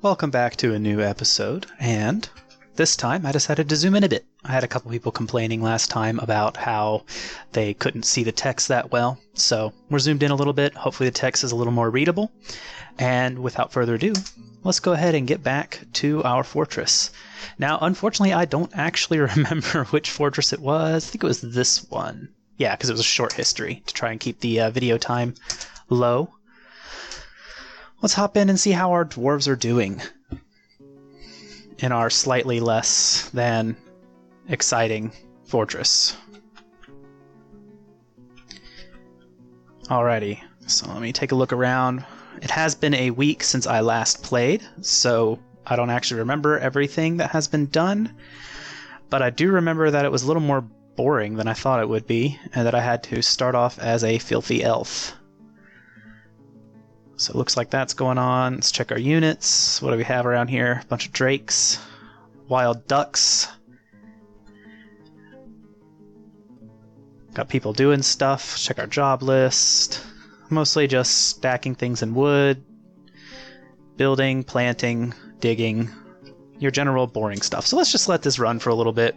Welcome back to a new episode, and this time I decided to zoom in a bit. I had a couple people complaining last time about how they couldn't see the text that well, so we're zoomed in a little bit. Hopefully the text is a little more readable, and without further ado, let's go ahead and get back to our fortress. Now, unfortunately, I don't actually remember which fortress it was. I think it was this one. Yeah, because it was a short history to try and keep the video time low. Let's hop in and see how our dwarves are doing in our slightly less than exciting fortress. Alrighty, so let me take a look around. It has been a week since I last played, so I don't actually remember everything that has been done, but I do remember that it was a little more boring than I thought it would be, and that I had to start off as a filthy elf. So it looks like that's going on. Let's check our units. What do we have around here? A bunch of drakes, wild ducks. Got people doing stuff. Check our job list. Mostly just stacking things in wood, building, planting, digging, your general boring stuff. So let's just let this run for a little bit.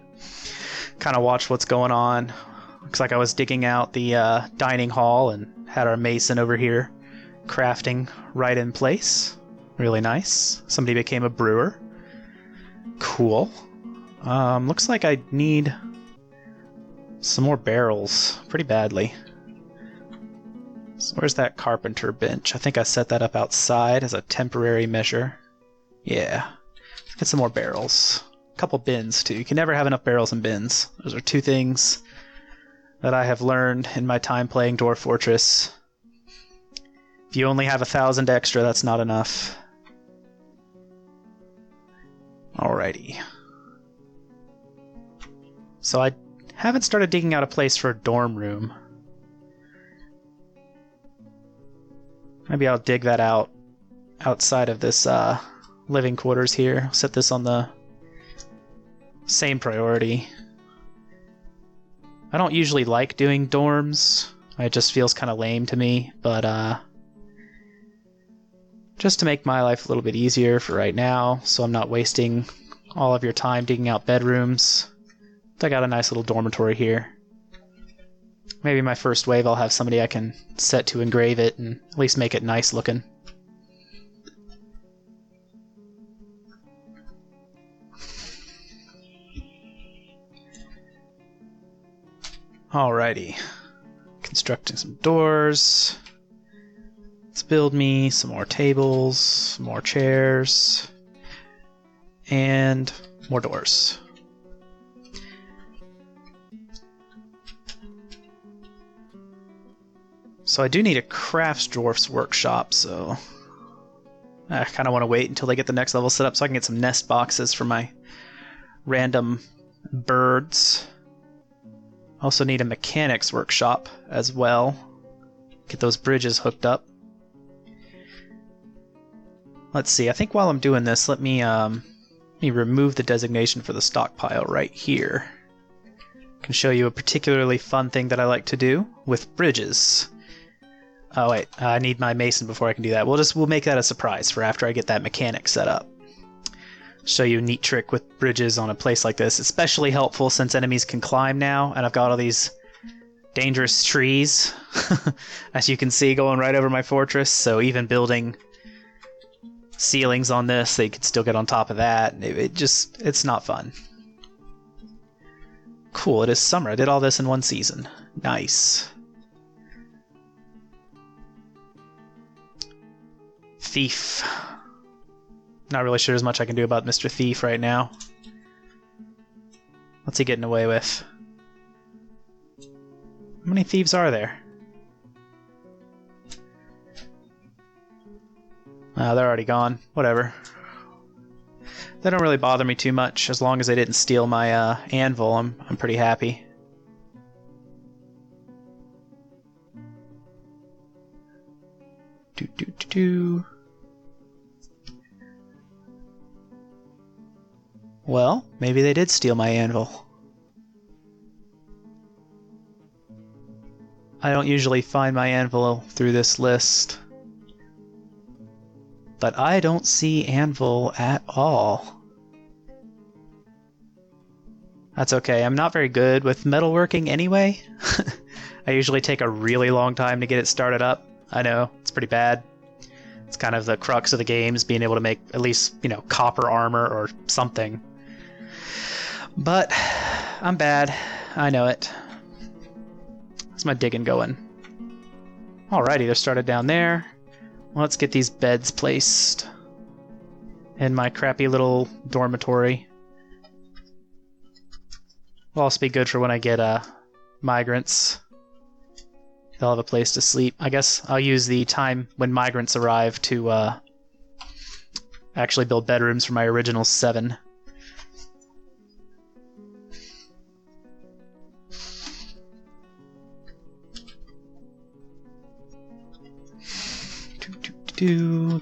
Kind of watch what's going on. Looks like I was digging out the dining hall and had our mason over here crafting right in place. Really nice. Somebody became a brewer. Cool. Looks like I need some more barrels pretty badly. So where's that carpenter bench? I think I set that up outside as a temporary measure. Yeah. Get some more barrels. A couple bins too. You can never have enough barrels and bins. Those are two things that I have learned in my time playing Dwarf Fortress. If you only have 1,000 extra, that's not enough. Alrighty. So I haven't started digging out a place for a dorm room. Maybe I'll dig that out outside of this living quarters here. Set this on the same priority. I don't usually like doing dorms. It just feels kind of lame to me, but just to make my life a little bit easier for right now, so I'm not wasting all of your time digging out bedrooms. I got a nice little dormitory here. Maybe my first wave I'll have somebody I can set to engrave it and at least make it nice looking. Alrighty. Constructing some doors. Let's build me some more tables, some more chairs, and more doors. So I do need a crafts dwarf's workshop, so I kind of want to wait until they get the next level set up so I can get some nest boxes for my random birds. Also need a mechanics workshop as well. Get those bridges hooked up. Let's see, I think while I'm doing this, let me remove the designation for the stockpile right here. I can show you a particularly fun thing that I like to do with bridges. Oh wait, I need my mason before I can do that. We'll make that a surprise for after I get that mechanic set up. Show you a neat trick with bridges on a place like this. Especially helpful since enemies can climb now, and I've got all these dangerous trees, as you can see, going right over my fortress, so even building ceilings on this, they could still get on top of that. It's not fun. Cool, it is summer. I did all this in one season. Nice. Thief. Not really sure as much I can do about Mr. Thief right now. What's he getting away with? How many thieves are there? They're already gone. Whatever. They don't really bother me too much. As long as they didn't steal my anvil, I'm pretty happy. Well, maybe they did steal my anvil. I don't usually find my anvil through this list. but I don't see anvil at all. That's okay. I'm not very good with metalworking anyway. I usually take a really long time to get it started up. I know, it's pretty bad. It's kind of the crux of the game, is being able to make at least, copper armor or something. But I'm bad. I know it. How's my digging going? Alrighty, they're started down there. Let's get these beds placed in my crappy little dormitory. Will also be good for when I get migrants. They'll have a place to sleep. I guess I'll use the time when migrants arrive to actually build bedrooms for my original 7.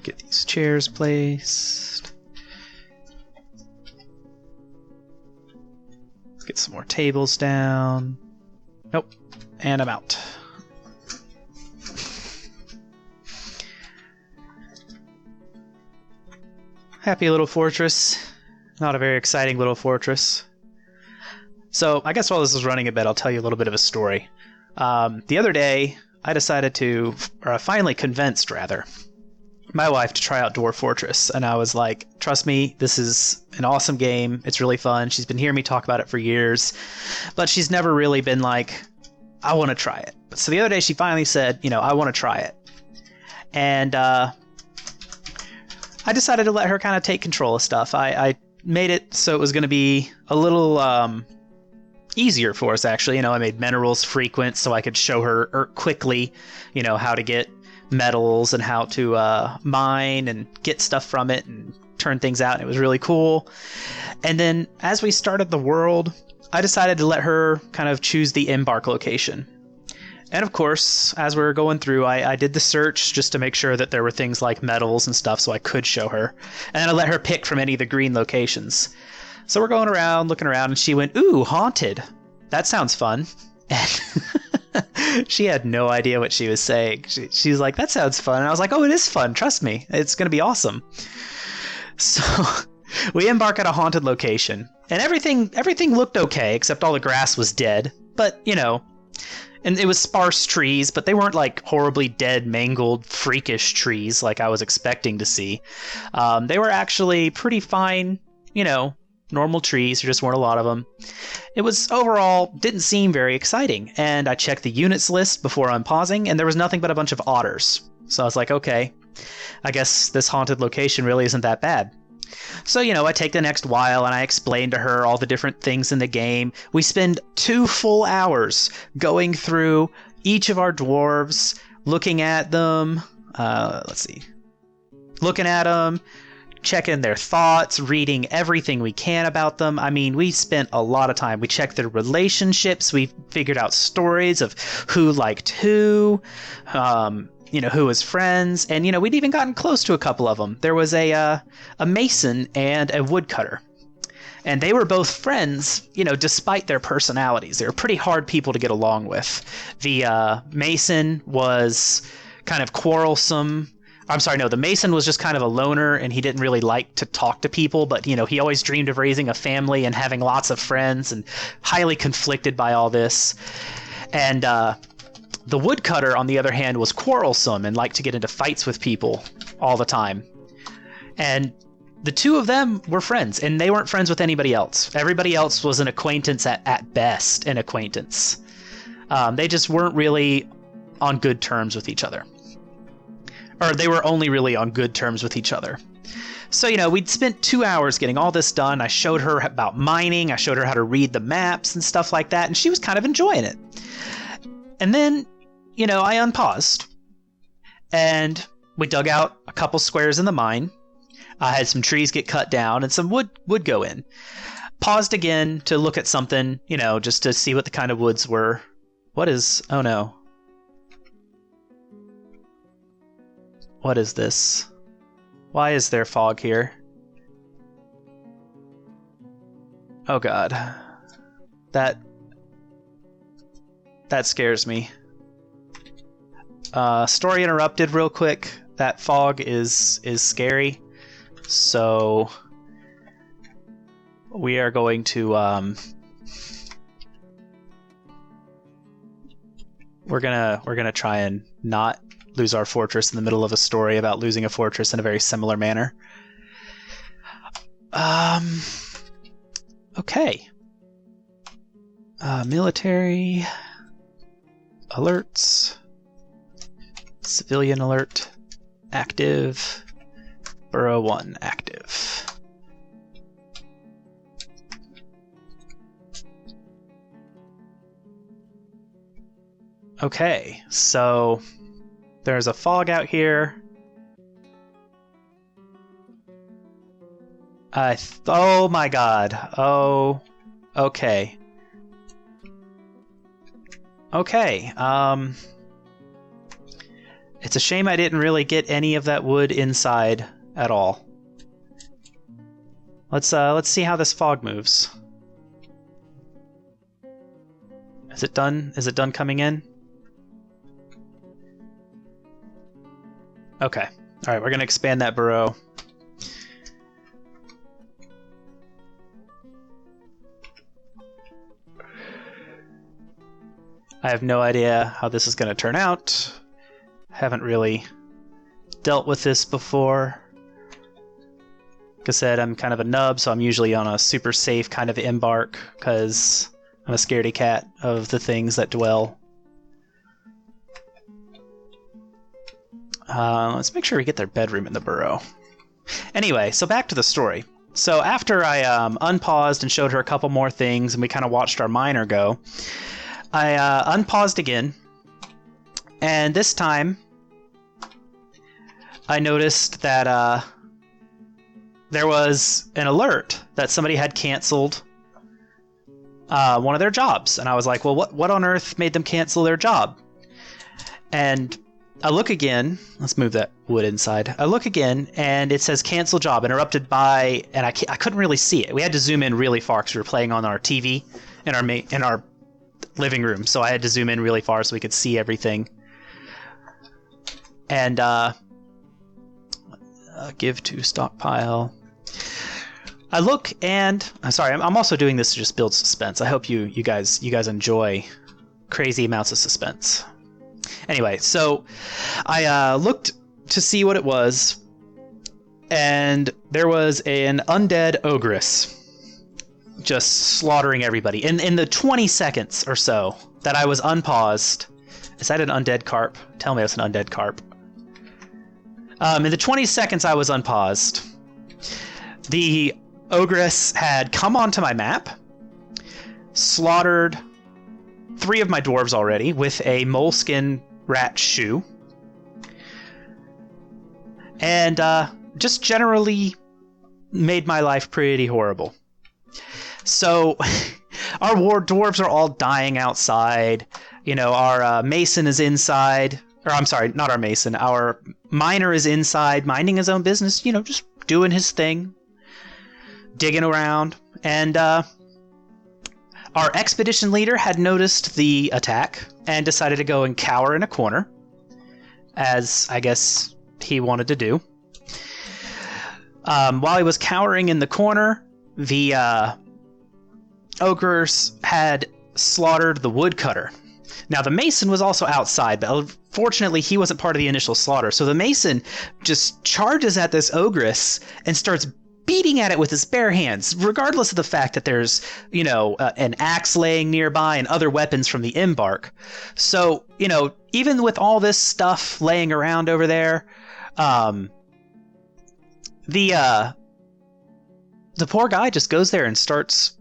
Get these chairs placed. Let's get some more tables down. Nope. And I'm out. Happy little fortress. Not a very exciting little fortress. So, I guess while this is running a bit, I'll tell you a little bit of a story. The other day, I decided to, or I finally convinced, rather, my wife to try out Dwarf Fortress, and I was like, trust me, this is an awesome game. It's really fun. She's been hearing me talk about it for years, but she's never really been like, I want to try it. So the other day she finally said, I want to try it. And I decided to let her kind of take control of stuff. I made it so it was going to be a little easier for us, actually. I made minerals frequent so I could show her quickly, how to get metals and how to mine and get stuff from it and turn things out. And it was really cool. And then as we started the world, I decided to let her kind of choose the embark location. And of course, as we were going through, I did the search just to make sure that there were things like metals and stuff so I could show her. And then I let her pick from any of the green locations. So we're going around, looking around, and she went, ooh, haunted. That sounds fun. And she had no idea what she was saying. She was like, that sounds fun. And I was like, oh, it is fun. Trust me. It's going to be awesome. So we embark at a haunted location. And everything looked okay, except all the grass was dead. But, and it was sparse trees, but they weren't like horribly dead, mangled, freakish trees like I was expecting to see. They were actually pretty fine, normal trees. There just weren't a lot of them. It was overall didn't seem very exciting. And I checked the units list before unpausing, and there was nothing but a bunch of otters. So I was like, okay, I guess this haunted location really isn't that bad. So, I take the next while and I explain to her all the different things in the game. We spend 2 full hours going through each of our dwarves, looking at them. Looking at them, checking their thoughts, reading everything we can about them. I mean, we spent a lot of time. We checked their relationships. We figured out stories of who liked who, who was friends. And, we'd even gotten close to a couple of them. There was a mason and a woodcutter. And they were both friends, despite their personalities. They were pretty hard people to get along with. The mason was kind of quarrelsome. I'm sorry, no, the mason was just kind of a loner, and he didn't really like to talk to people, but, he always dreamed of raising a family and having lots of friends, and highly conflicted by all this. And the woodcutter, on the other hand, was quarrelsome and liked to get into fights with people all the time. And the two of them were friends, and they weren't friends with anybody else. Everybody else was an acquaintance at best, an acquaintance. They just weren't really on good terms with each other. Or they were only really on good terms with each other. So, we'd spent 2 hours getting all this done. I showed her about mining. I showed her how to read the maps and stuff like that, and she was kind of enjoying it. And then, I unpaused, and we dug out a couple squares in the mine. I had some trees get cut down, and some wood go in. Paused again to look at something, just to see what the kind of woods were. Oh no. What is this? Why is there fog here? Oh god. That scares me. Story interrupted real quick. That fog is scary. So we are going to we're gonna try and not lose our fortress in the middle of a story about losing a fortress in a very similar manner. Okay. Military alerts, civilian alert, active, Burrow 1 active. Okay, so there's a fog out here. Oh my god. Oh, okay. Okay, it's a shame I didn't really get any of that wood inside at all. Let's see how this fog moves. Is it done? Is it done coming in? Okay. All right, we're gonna expand that burrow. I have no idea how this is going to turn out. Haven't really dealt with this before. Like I said, I'm kind of a nub, so I'm usually on a super safe kind of embark because I'm a scaredy cat of the things that dwell. Let's make sure we get their bedroom in the burrow. Anyway, so back to the story. So after I unpaused and showed her a couple more things and we kind of watched our miner go, I unpaused again, and this time I noticed that there was an alert that somebody had canceled one of their jobs. And I was like, well, what on earth made them cancel their job? And I look again. Let's move that wood inside. I look again, and it says cancel job, interrupted by, and I couldn't really see it. We had to zoom in really far because we were playing on our TV in our living room, so I had to zoom in really far so we could see everything. And give to stockpile. I look, and I'm sorry, I'm also doing this to just build suspense. I hope you guys enjoy crazy amounts of suspense. Anyway, so I looked to see what it was, and there was an undead ogress just slaughtering everybody. In the 20 seconds or so that I was unpaused. Is that an undead carp? Tell me it's an undead carp. In the 20 seconds I was unpaused, the ogress had come onto my map, slaughtered 3 of my dwarves already with a moleskin rat shoe, and just generally made my life pretty horrible. So our dwarves are all dying outside. You know, our mason is inside. Or I'm sorry, not our mason. Our miner is inside, minding his own business, you know, just doing his thing, digging around. And our expedition leader had noticed the attack and decided to go and cower in a corner, as I guess he wanted to do. While he was cowering in the corner, the ogres had slaughtered the woodcutter. Now, the mason was also outside, but unfortunately, he wasn't part of the initial slaughter. So the mason just charges at this ogress and starts beating at it with his bare hands, regardless of the fact that there's, you know, an axe laying nearby and other weapons from the embark. So, you know, even with all this stuff laying around over there, the poor guy just goes there and starts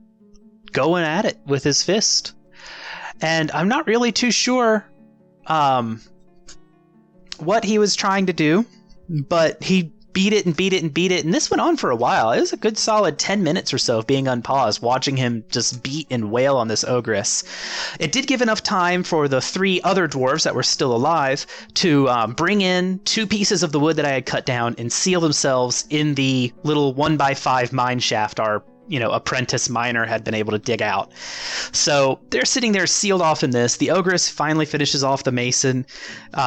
going at it with his fist. And I'm not really too sure what he was trying to do, but he beat it and beat it and beat it, and this went on for a while. It was a good solid 10 minutes or so of being unpaused, watching him just beat and wail on this ogress. It did give enough time for the 3 other dwarves that were still alive to bring in 2 pieces of the wood that I had cut down and seal themselves in the little 1x5 mine shaft our, you know, apprentice miner had been able to dig out. So they're sitting there sealed off in this. The ogress finally finishes off the mason,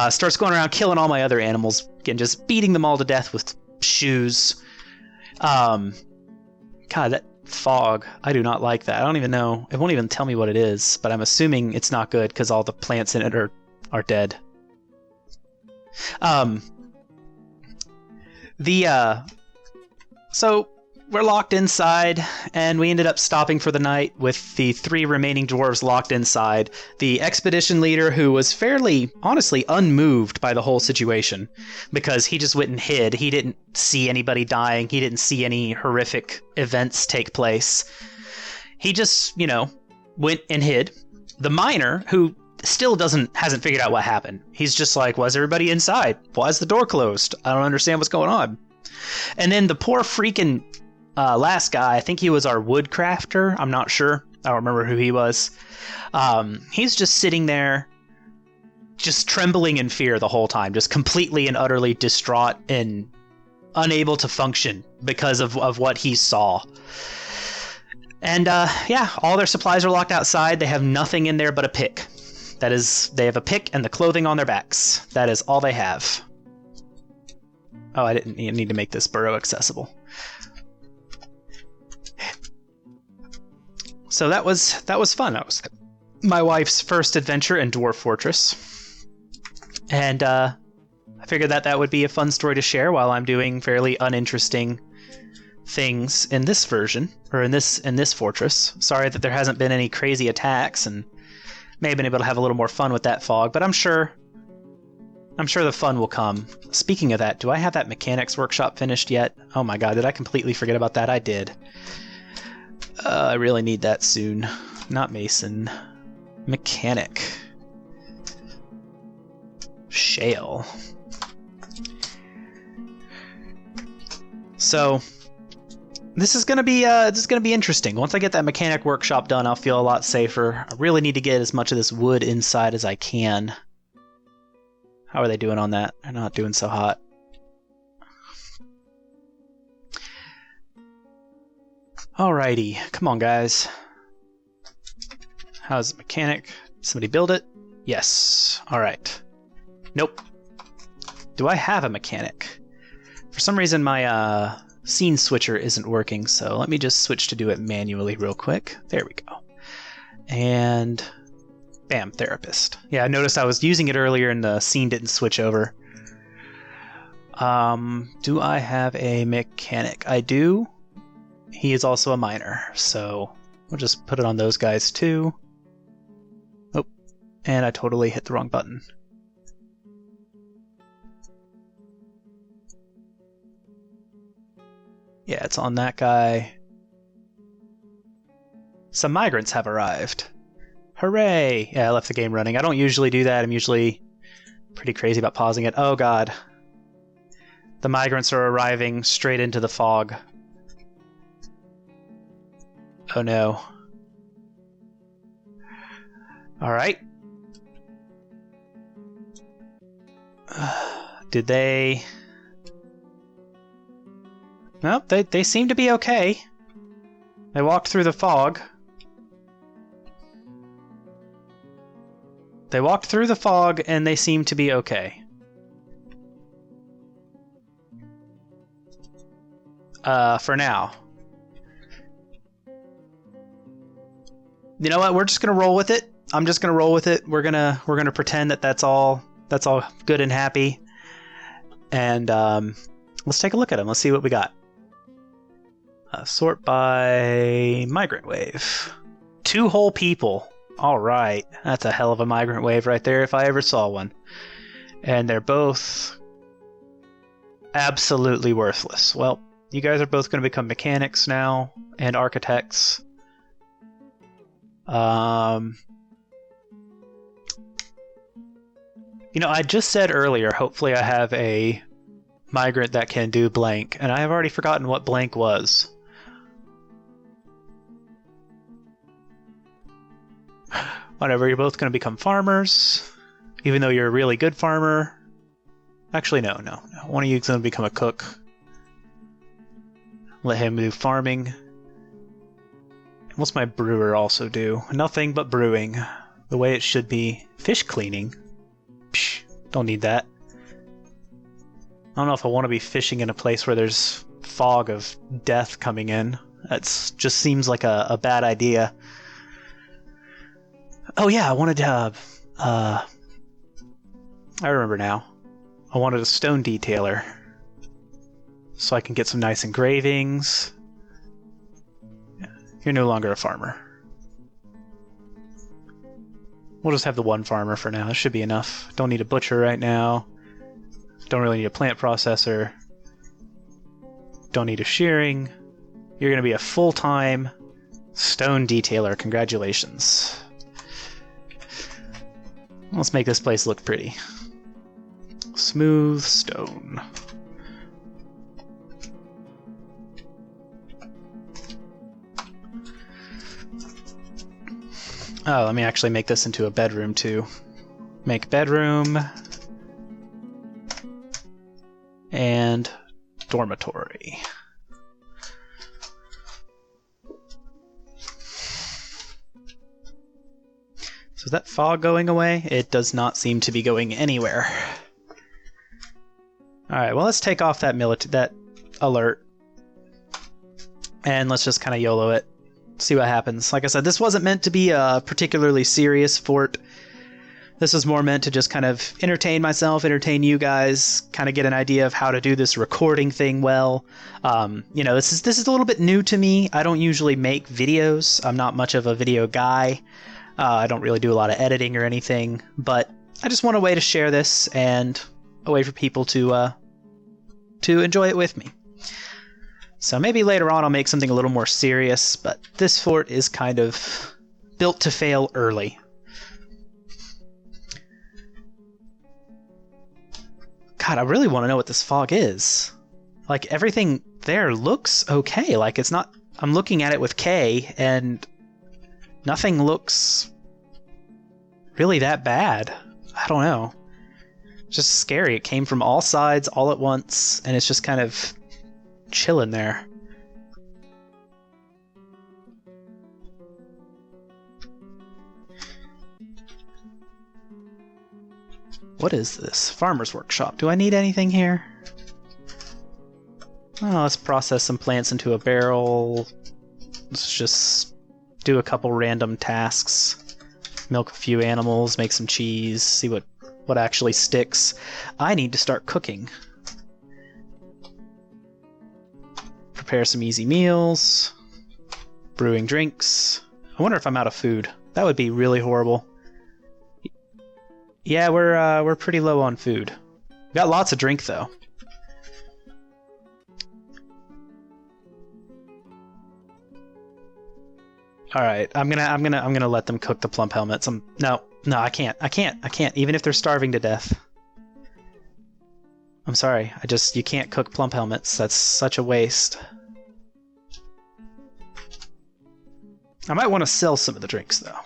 starts going around killing all my other animals, and just beating them all to death with shoes. God, that fog, I do not like that. I don't even know. It won't even tell me what it is, but I'm assuming it's not good because all the plants in it are dead. So we're locked inside, and we ended up stopping for the night with the 3 remaining dwarves locked inside. The expedition leader, who was fairly, honestly, unmoved by the whole situation, because he just went and hid. He didn't see anybody dying. He didn't see any horrific events take place. He just, went and hid. The miner, who still hasn't figured out what happened. He's just like, why's everybody inside? Why is the door closed? I don't understand what's going on. And then the poor freaking last guy, I think he was our wood crafter. I'm not sure. I don't remember who he was. He's just sitting there, just trembling in fear the whole time, just completely and utterly distraught and unable to function because of what he saw. And all their supplies are locked outside. They have nothing in there but a pick. That is, they have a pick and the clothing on their backs. That is all they have. Oh, I didn't need to make this burrow accessible. So that was fun. That was my wife's first adventure in Dwarf Fortress. And I figured that would be a fun story to share while I'm doing fairly uninteresting things in this version, or in this fortress. Sorry that there hasn't been any crazy attacks, and may have been able to have a little more fun with that fog, but I'm sure the fun will come. Speaking of that, do I have that mechanics workshop finished yet? Oh my god, did I completely forget about that? I did. I really need that soon. Not Mason. Mechanic. Shale. So this is gonna be interesting. Once I get that mechanic workshop done, I'll feel a lot safer. I really need to get as much of this wood inside as I can. How are they doing on that? They're not doing so hot. Alrighty, come on guys. How's the mechanic? Somebody build it? Yes. Alright. Nope. Do I have a mechanic? For some reason my scene switcher isn't working, so let me just switch to do it manually real quick. There we go. And bam, therapist. Yeah, I noticed I was using it earlier and the scene didn't switch over. Do I have a mechanic? I do. He is also a miner, so we'll just put it on those guys too. Oh, and I totally hit the wrong button. Yeah, it's on that guy. Some migrants have arrived. Hooray! Yeah, I left the game running. I don't usually do that. I'm usually pretty crazy about pausing it. Oh god. The migrants are arriving straight into the fog. Oh no. Alright. Did they... Well, they seem to be okay. They walked through the fog. They walked through the fog and they seem to be okay. For now. You know what? We're just gonna roll with it. I'm just gonna roll with it. We're gonna pretend that's all good and happy. And let's take a look at them. Let's see what we got. Sort by migrant wave. 2 whole people. All right, that's a hell of a migrant wave right there if I ever saw one. And they're both absolutely worthless. Well, you guys are both going to become mechanics now and architects. I just said earlier, hopefully I have a migrant that can do blank, and I have already forgotten what blank was. Whatever, you're both going to become farmers, even though you're a really good farmer. Actually, no. One of you is going to become a cook. Let him do farming. What's my brewer also do? Nothing but brewing. The way it should be. Fish cleaning. Psh, don't need that. I don't know if I want to be fishing in a place where there's fog of death coming in. That just seems like a bad idea. Oh yeah, I wanted to I remember now. I wanted a stone detailer. So I can get some nice engravings. You're no longer a farmer. We'll just have the one farmer for now. This should be enough. Don't need a butcher right now. Don't really need a plant processor. Don't need a shearing. You're going to be a full-time stone detailer. Congratulations. Let's make this place look pretty. Smooth stone. Oh, let me actually make this into a bedroom too. Make bedroom and dormitory. So is that fog going away? It does not seem to be going anywhere. Alright, well let's take off that that alert. And let's just kind of YOLO it. See what happens. Like I said, this wasn't meant to be a particularly serious fort. This was more meant to just kind of entertain myself, entertain you guys, kind of get an idea of how to do this recording thing well. You know, this is a little bit new to me. I don't usually make videos. I'm not much of a video guy. I don't really do a lot of editing or anything, but I just want a way to share this and a way for people to enjoy it with me. So maybe later on I'll make something a little more serious, but this fort is kind of built to fail early. God, I really want to know what this fog is. Like, everything there looks okay. Like, it's not... I'm looking at it with K, and nothing looks really that bad. I don't know. It's just scary. It came from all sides, all at once, and it's just kind of chilling there. What is this? Farmer's workshop. Do I need anything here? Oh, let's process some plants into a barrel. Let's just do a couple random tasks. Milk a few animals, make some cheese, see what actually sticks. I need to start cooking. Prepare some easy meals. Brewing drinks. I wonder if I'm out of food. That would be really horrible. Yeah, we're pretty low on food. We got lots of drink though. All right, I'm gonna let them cook the plump helmets. No, I can't. Even if they're starving to death. I'm sorry. You can't cook plump helmets. That's such a waste. I might want to sell some of the drinks though.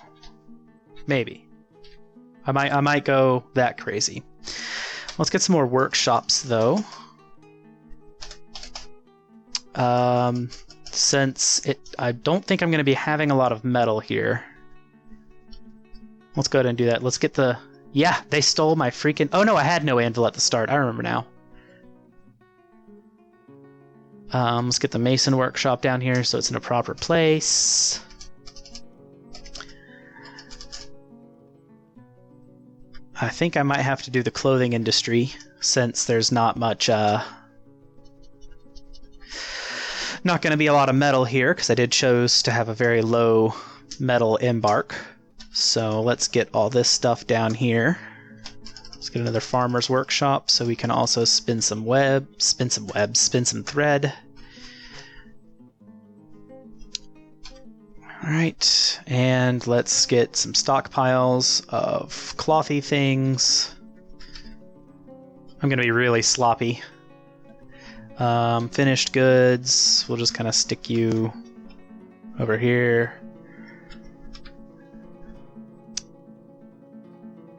Maybe. I might go that crazy. Let's get some more workshops though. Since I don't think I'm going to be having a lot of metal here. Let's go ahead and do that. Let's get the... Yeah, they stole my freaking... Oh no, I had no anvil at the start. I remember now. Let's get the mason workshop down here so it's in a proper place. I think I might have to do the clothing industry since there's not much, not going to be a lot of metal here because I did choose to have a very low metal embark. So let's get all this stuff down here. Let's get another farmer's workshop so we can also spin some thread. Alright, and let's get some stockpiles of clothy things. I'm gonna be really sloppy. Finished goods, we'll just kind of stick you over here.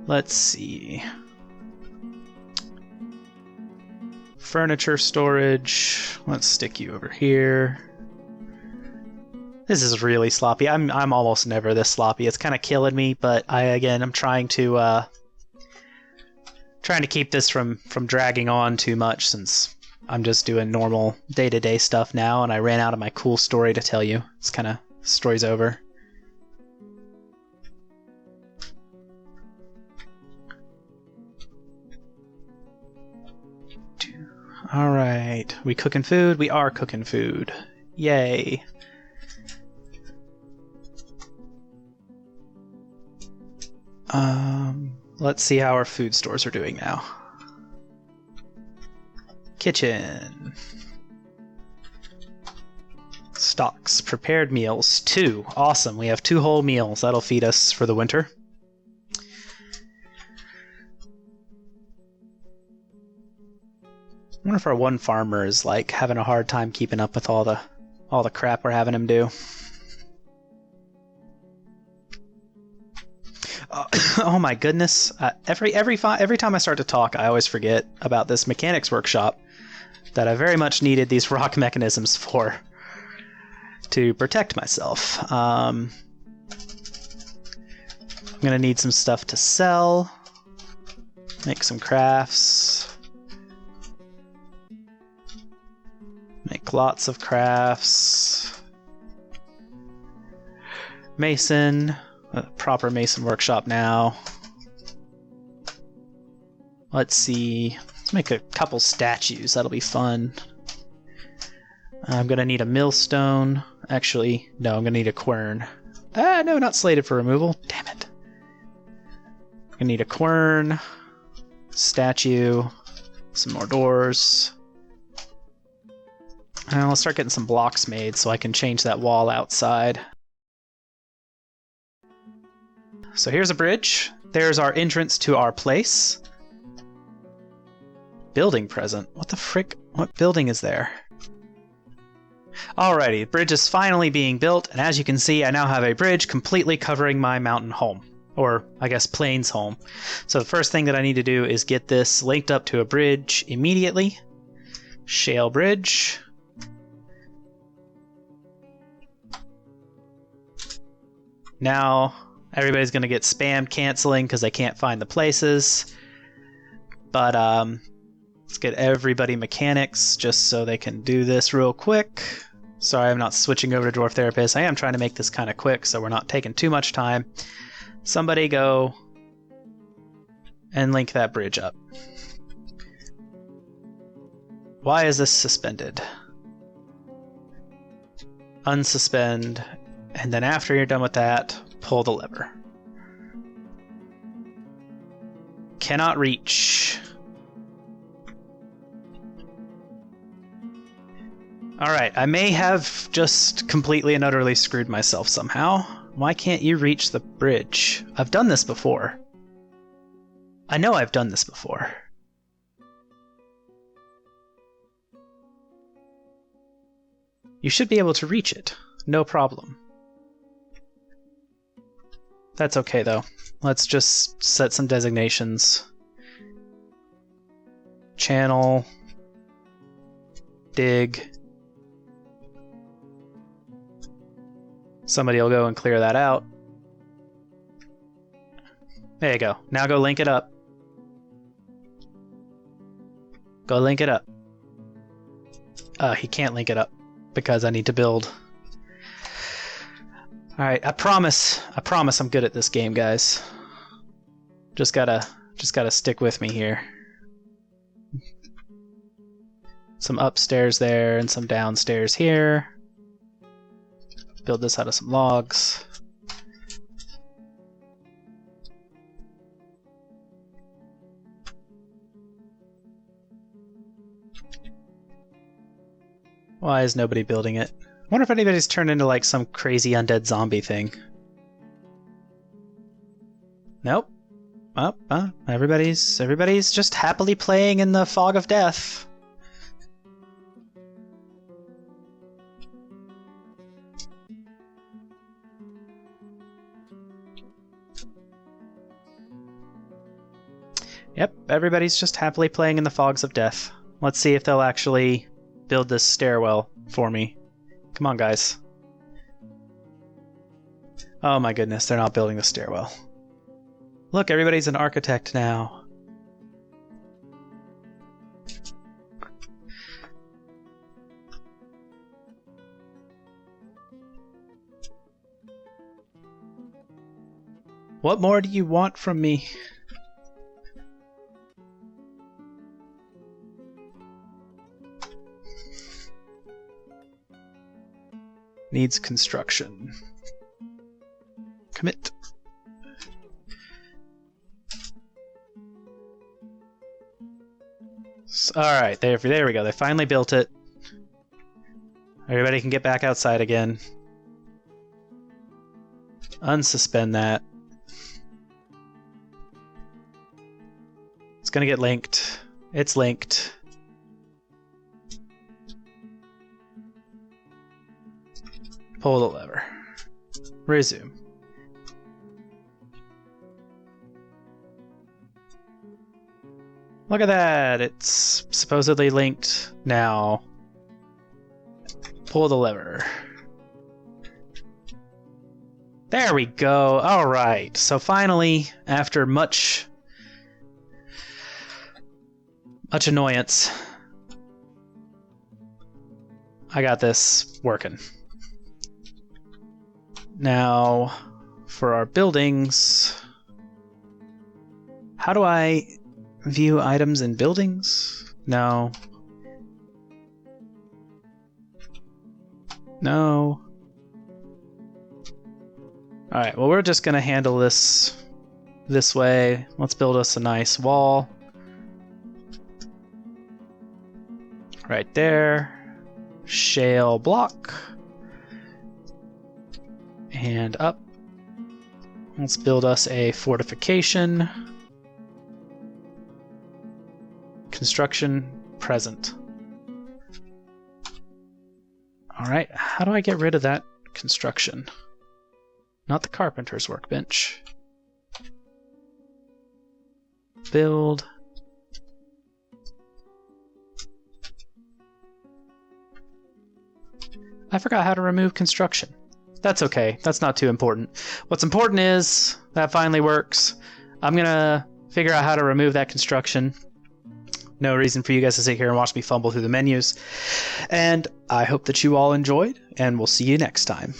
Let's see. Furniture storage, let's stick you over here. This is really sloppy. I'm almost never this sloppy. It's kind of killing me, but I'm trying to trying to keep this from dragging on too much since I'm just doing normal day-to-day stuff now, and I ran out of my cool story to tell you. It's kind of, story's over. Alright, we cooking food? We are cooking food. Yay. Let's see how our food stores are doing now. Kitchen. Stocks. Prepared meals. 2. Awesome. We have 2 whole meals. That'll feed us for the winter. I wonder if our one farmer is like having a hard time keeping up with all the crap we're having him do. Oh my goodness! Every time I start to talk, I always forget about this mechanics workshop that I very much needed these rock mechanisms for to protect myself. I'm gonna need some stuff to sell. Make some crafts. Make lots of crafts. Mason. A proper mason workshop now. Let's see. Let's make a couple statues. That'll be fun. I'm gonna need a millstone. Actually, no, I'm gonna need a quern. Ah, no, not slated for removal. Damn it. I'm gonna need a quern. Statue. Some more doors. And I'll start getting some blocks made so I can change that wall outside. So here's a bridge. There's our entrance to our place. Building present. What the frick? What building is there? Alrighty, the bridge is finally being built, and as you can see, I now have a bridge completely covering my mountain home. Or, I guess, plains home. So the first thing that I need to do is get this linked up to a bridge immediately. Shale bridge. Now, everybody's going to get spammed canceling because they can't find the places. But let's get everybody mechanics just so they can do this real quick. Sorry, I'm not switching over to Dwarf Therapist. I am trying to make this kind of quick so we're not taking too much time. Somebody go and link that bridge up. Why is this suspended? Unsuspend. And then after you're done with that, pull the lever. Cannot reach. Alright, I may have just completely and utterly screwed myself somehow. Why can't you reach the bridge? I've done this before. I know I've done this before. You should be able to reach it. No problem. That's okay, though. Let's just set some designations. Channel. Dig. Somebody will go and clear that out. There you go. Now go link it up. Go link it up. He can't link it up because I need to build. Alright, I promise I'm good at this game, guys. Just gotta stick with me here. Some upstairs there and some downstairs here. Build this out of some logs. Why is nobody building it? I wonder if anybody's turned into like some crazy undead zombie thing. Nope. Everybody's just happily playing in the fog of death. Yep, everybody's just happily playing in the fogs of death. Let's see if they'll actually build this stairwell for me. Come on, guys. Oh my goodness, they're not building the stairwell. Look, everybody's an architect now. What more do you want from me? Needs construction. Commit. Alright, there we go. They finally built it. Everybody can get back outside again. Unsuspend that. It's gonna get linked. It's linked. Pull the lever. Resume. Look at that! It's supposedly linked now. Pull the lever. There we go! Alright, so finally, after much annoyance, I got this working. Now, for our buildings, how do I view items in buildings? No. No. Alright, well we're just gonna handle this way. Let's build us a nice wall. Right there. Shale block. And up. Let's build us a fortification. Construction present. Alright, how do I get rid of that construction? Not the carpenter's workbench. Build. I forgot how to remove construction. That's okay. That's not too important. What's important is that finally works. I'm gonna figure out how to remove that construction. No reason for you guys to sit here and watch me fumble through the menus. And I hope that you all enjoyed, and we'll see you next time.